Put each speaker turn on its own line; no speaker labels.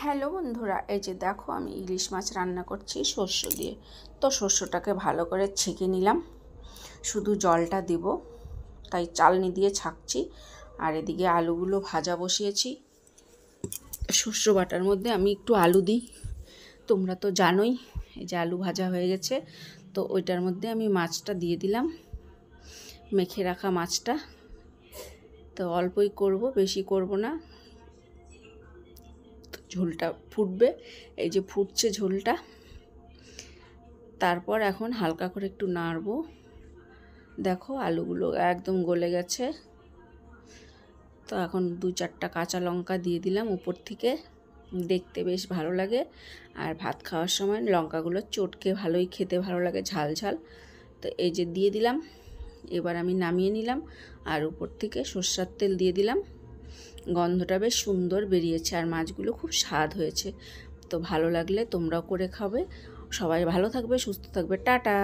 Hello বন্ধুরা, এই যে দেখো আমি ইলিশ মাছ রান্না করছি শস্য দিয়ে। তো শস্যটাকে ভালো করে ছেঁকে নিলাম, শুধু জলটা দেব, তাই চালনি দিয়ে ছাঁকছি। আর এদিকে আলুগুলো ভাজা বসিয়েছি। শস্য বাটার মধ্যে আমি একটু আলু দিই, তোমরা তো জানোই। এই যে আলু ভাজা হয়ে গেছে, তো ওইটার মধ্যে আমি মাছটা দিয়ে দিলাম, মেখে রাখা মাছটা। তো অল্পই করব, বেশি করব না। ঝোলটা ফুটবে, এই যে ফুটছে ঝোলটা। তারপর এখন হালকা করে একটু নাড়বো। দেখো আলুগুলো একদম গলে গেছে। তো এখন 2-4টা কাঁচা লঙ্কা দিয়ে দিলাম উপর থেকে, দেখতে বেশ ভালো লাগে। আর ভাত খাওয়ার সময় লঙ্কাগুলো চটকে ভালোই খেতে ভালো লাগে, ঝাল ঝাল। তো এই যে দিয়ে দিলাম। এবার আমি নামিয়ে নিলাম, আর উপর থেকে সরষের তেল দিয়ে দিলাম। গন্ধটা বেশ সুন্দর বেরিয়েছে, আর মাছগুলো খুব স্বাদ হয়েছে। তো ভালো লাগলে তোমরাও করে খাবে। সবাই ভালো থাকবে, সুস্থ থাকবে, টাটা।